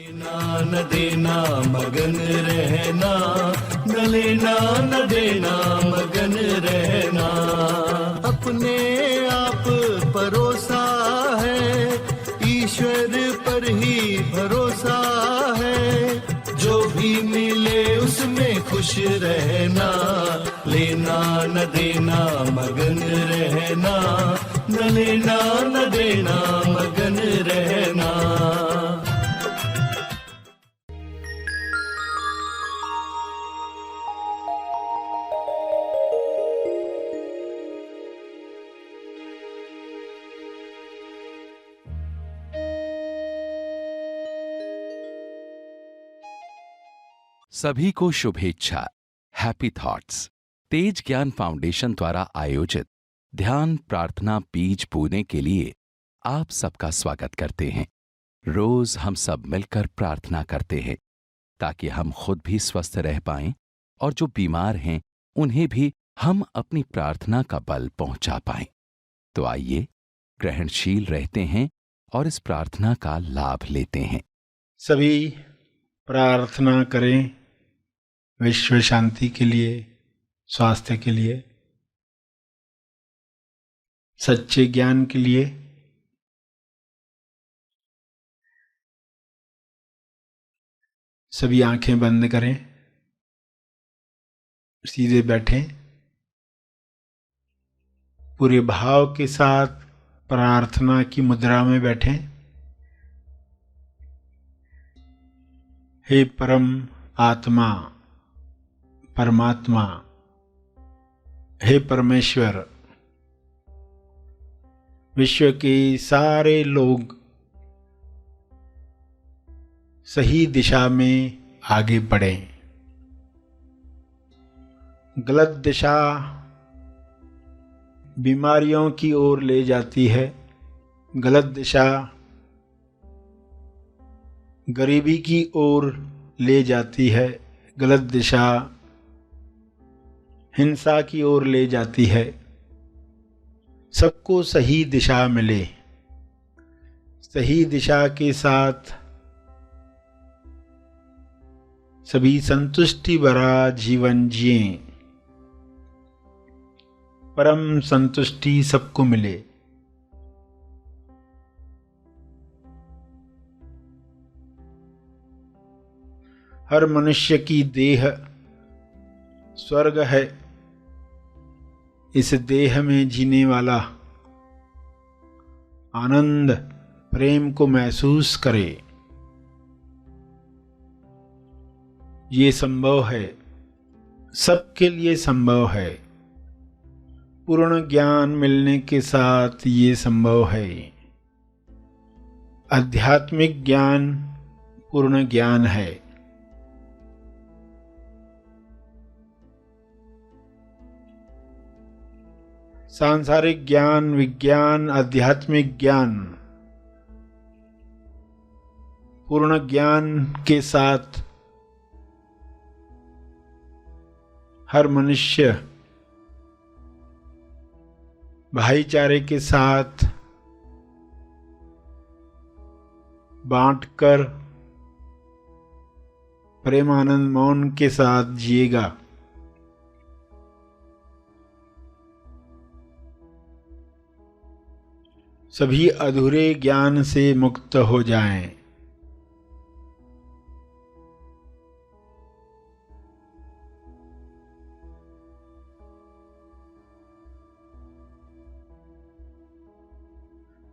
लेना न देना मगन रहना, न लेना न देना मगन रहना। अपने आप परोसा है, ईश्वर पर ही भरोसा है। जो भी मिले उसमें खुश रहना, लेना न देना मगन रहना, न लेना न देना मगन रहना। सभी को शुभेच्छा। हैप्पी थॉट्स तेज ज्ञान फाउंडेशन द्वारा आयोजित ध्यान प्रार्थना बीज बोने के लिए आप सबका स्वागत करते हैं। रोज हम सब मिलकर प्रार्थना करते हैं ताकि हम खुद भी स्वस्थ रह पाएं और जो बीमार हैं उन्हें भी हम अपनी प्रार्थना का बल पहुंचा पाएं। तो आइए ग्रहणशील रहते हैं और इस प्रार्थना का लाभ लेते हैं। सभी प्रार्थना करें विश्व शांति के लिए, स्वास्थ्य के लिए, सच्चे ज्ञान के लिए। सभी आंखें बंद करें, सीधे बैठें, पूरे भाव के साथ प्रार्थना की मुद्रा में बैठें। हे परम आत्मा, परमात्मा, हे परमेश्वर, विश्व के सारे लोग सही दिशा में आगे बढ़ें। गलत दिशा बीमारियों की ओर ले जाती है, गलत दिशा गरीबी की ओर ले जाती है, गलत दिशा हिंसा की ओर ले जाती है। सबको सही दिशा मिले, सही दिशा के साथ सभी संतुष्टि भरा जीवन जिएं, परम संतुष्टि सबको मिले। हर मनुष्य की देह स्वर्ग है। इस देह में जीने वाला आनंद प्रेम को महसूस करे। ये संभव है, सबके लिए संभव है। पूर्ण ज्ञान मिलने के साथ ये संभव है। आध्यात्मिक ज्ञान पूर्ण ज्ञान है। सांसारिक ज्ञान, विज्ञान, आध्यात्मिक ज्ञान पूर्ण ज्ञान के साथ हर मनुष्य भाईचारे के साथ बांटकर प्रेमानंद मौन के साथ जिएगा। सभी अधूरे ज्ञान से मुक्त हो जाएं।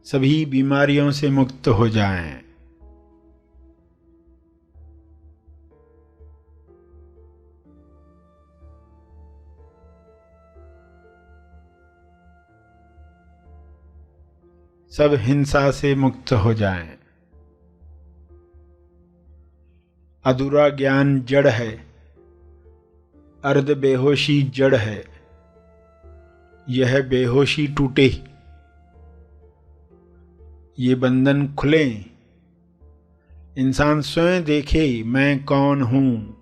सभी बीमारियों से मुक्त हो जाएं। सब हिंसा से मुक्त हो जाएं। अधूरा ज्ञान जड़ है, अर्ध बेहोशी जड़ है। यह बेहोशी टूटे, ये बंधन खुले। इंसान स्वयं देखे मैं कौन हूं।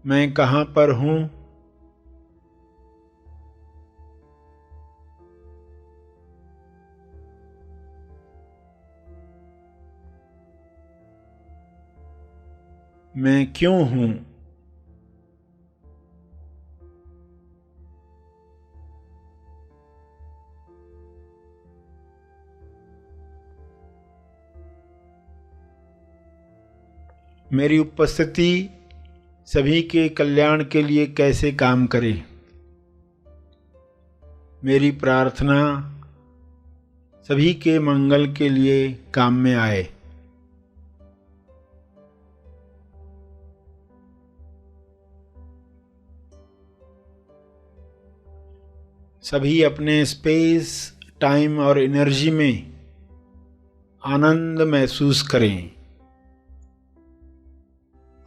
मैं कहाँ पर हूँ? मैं क्यों हूँ? मेरी उपस्थिति सभी के कल्याण के लिए कैसे काम करे? मेरी प्रार्थना सभी के मंगल के लिए काम में आए। सभी अपने स्पेस, टाइम और एनर्जी में आनंद महसूस करें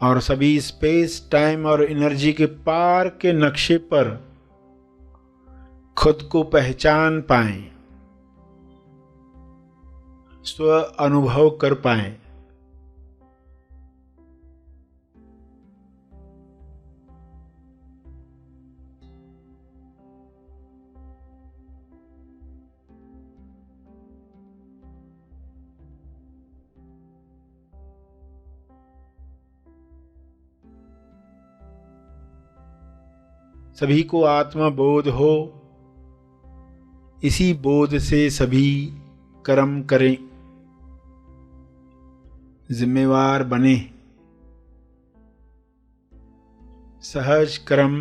और सभी स्पेस, टाइम और एनर्जी के पार के नक्शे पर खुद को पहचान पाएं, स्व अनुभव कर पाएं। सभी को आत्मा बोध हो, इसी बोध से सभी कर्म करें, जिम्मेवार बने। सहज कर्म,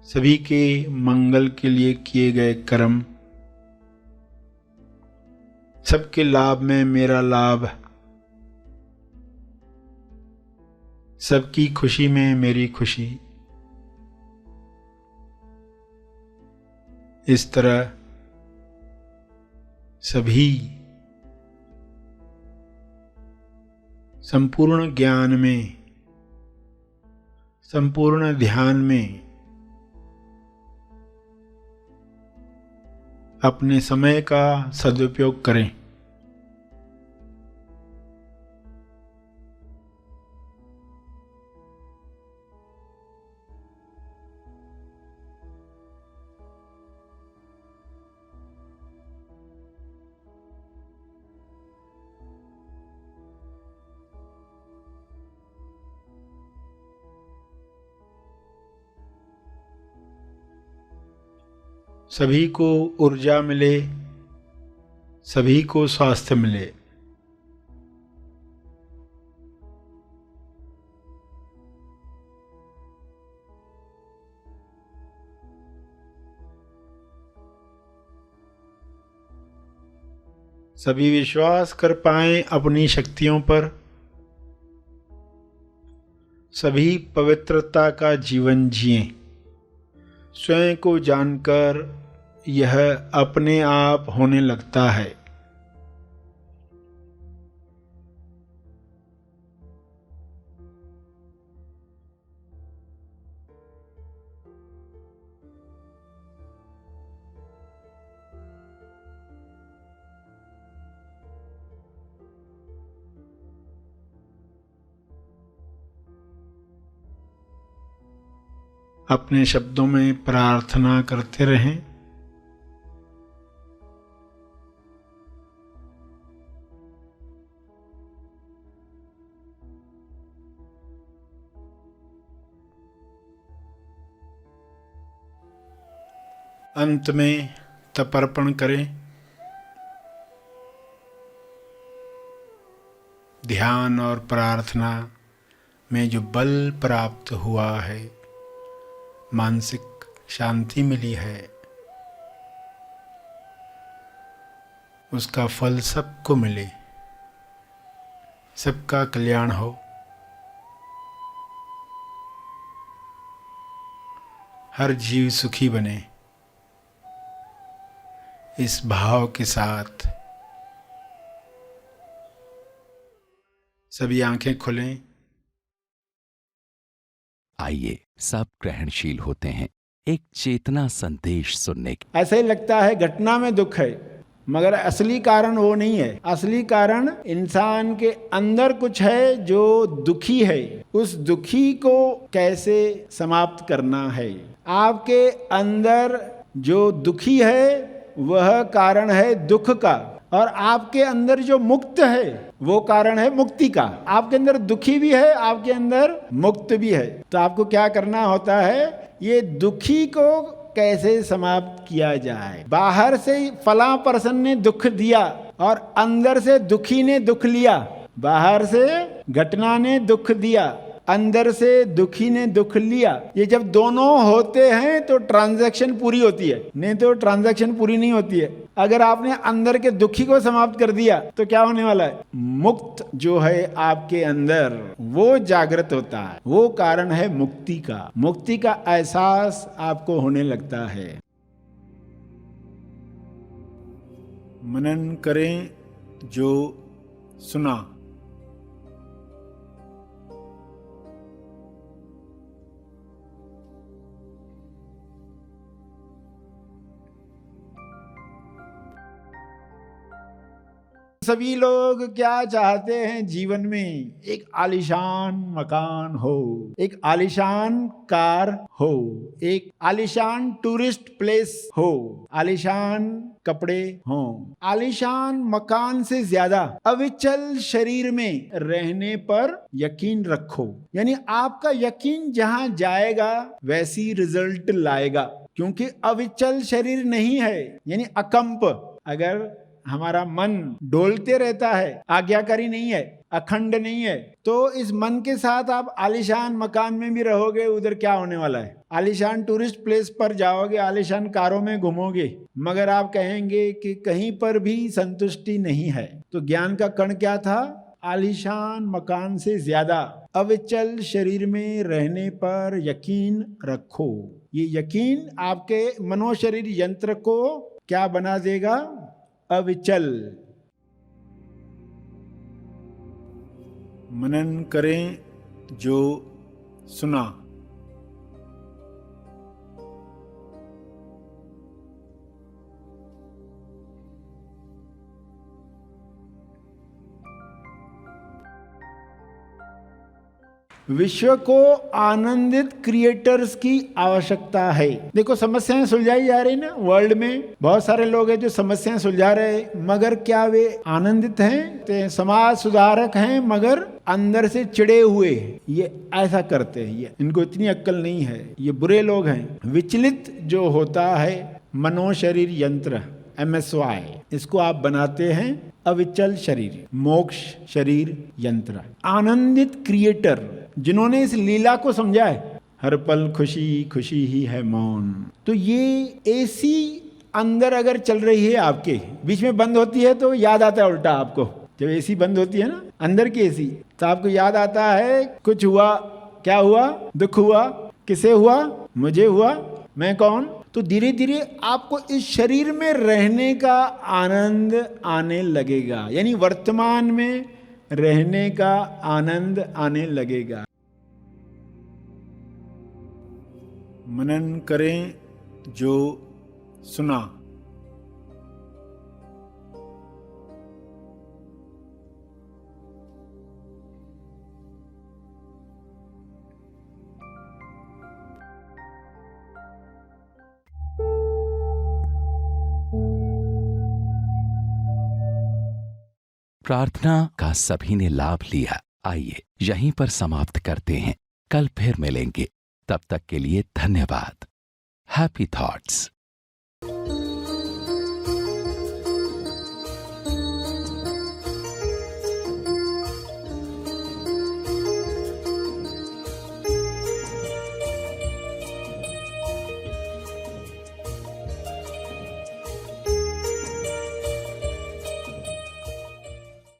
सभी के मंगल के लिए किए गए कर्म, सबके लाभ में मेरा लाभ, सबकी खुशी में मेरी खुशी। इस तरह सभी संपूर्ण ज्ञान में, संपूर्ण ध्यान में अपने समय का सदुपयोग करें। सभी को ऊर्जा मिले, सभी को स्वास्थ्य मिले। सभी विश्वास कर पाएं अपनी शक्तियों पर, सभी पवित्रता का जीवन जिएं। स्वयं को जानकर यह अपने आप होने लगता है। अपने शब्दों में प्रार्थना करते रहें। अंत में तर्पण करें। ध्यान और प्रार्थना में जो बल प्राप्त हुआ है, मानसिक शांति मिली है, उसका फल सबको मिले, सबका कल्याण हो। हर जीव सुखी बने, इस भाव के साथ सभी आंखें खुलें। आइए सब ग्रहणशील होते हैं एक चेतना संदेश सुनने के। ऐसा ही लगता है घटना में दुख है, मगर असली कारण वो नहीं है। असली कारण इंसान के अंदर कुछ है जो दुखी है, उस दुखी को कैसे समाप्त करना है। आपके अंदर जो दुखी है वह कारण है दुख का, और आपके अंदर जो मुक्त है वो कारण है मुक्ति का। आपके अंदर दुखी भी है, आपके अंदर मुक्त भी है। तो आपको क्या करना होता है, ये दुखी को कैसे समाप्त किया जाए। बाहर से फलां पर्सन ने दुख दिया और अंदर से दुखी ने दुख लिया। बाहर से घटना ने दुख दिया, अंदर से दुखी ने दुख लिया। ये जब दोनों होते हैं तो ट्रांजैक्शन पूरी होती है, नहीं तो ट्रांजैक्शन पूरी नहीं होती है। अगर आपने अंदर के दुखी को समाप्त कर दिया तो क्या होने वाला है, मुक्त जो है आपके अंदर वो जागृत होता है। वो कारण है मुक्ति का। मुक्ति का एहसास आपको होने लगता है। मनन करें जो सुना। सभी लोग क्या चाहते हैं जीवन में, एक आलीशान मकान हो, एक आलीशान कार हो, एक आलीशान टूरिस्ट प्लेस हो, आलीशान कपड़े हो। आलीशान मकान से ज्यादा अविचल शरीर में रहने पर यकीन रखो। यानी आपका यकीन जहां जाएगा वैसी रिजल्ट लाएगा, क्योंकि अविचल शरीर नहीं है। यानी अकंप, अगर हमारा मन डोलते रहता है, आज्ञाकारी नहीं है, अखंड नहीं है, तो इस मन के साथ आप आलीशान मकान में भी रहोगे, उधर क्या होने वाला है। आलीशान टूरिस्ट प्लेस पर जाओगे, आलीशान कारों में घूमोगे, मगर आप कहेंगे कि कहीं पर भी संतुष्टि नहीं है। तो ज्ञान का कण क्या था, आलीशान मकान से ज्यादा अविचल शरीर में रहने पर यकीन रखो। ये यकीन आपके मनोशरीर यंत्र को क्या बना देगा, अविचल। मनन करें जो सुना। विश्व को आनंदित क्रिएटर्स की आवश्यकता है। देखो समस्याएं सुलझाई जा रही ना वर्ल्ड में, बहुत सारे लोग हैं जो समस्याएं सुलझा रहे हैं, मगर क्या वे आनंदित हैं? तो समाज सुधारक हैं मगर अंदर से चिड़े हुए, ये ऐसा करते हैं, ये इनको इतनी अक्ल नहीं है, ये बुरे लोग हैं। विचलित जो होता है मनोशरीर यंत्र MSY, इसको आप बनाते हैं अविचल शरीर, मोक्ष शरीर यंत्र। आनंदित क्रिएटर जिन्होंने इस लीला को समझा है, हर पल खुशी खुशी ही है मौन। तो ये एसी अंदर अगर चल रही है आपके, बीच में बंद होती है तो याद आता है उल्टा आपको। जब एसी बंद होती है ना, अंदर की एसी, तो आपको याद आता है कुछ हुआ, क्या हुआ, दुख हुआ, किसे हुआ, मुझे हुआ, मैं कौन। तो धीरे धीरे आपको इस शरीर में रहने का आनंद आने लगेगा, यानी वर्तमान में रहने का आनंद आने लगेगा। मनन करें जो सुना। प्रार्थना का सभी ने लाभ लिया। आइए यहीं पर समाप्त करते हैं, कल फिर मिलेंगे। तब तक के लिए धन्यवाद। Happy thoughts.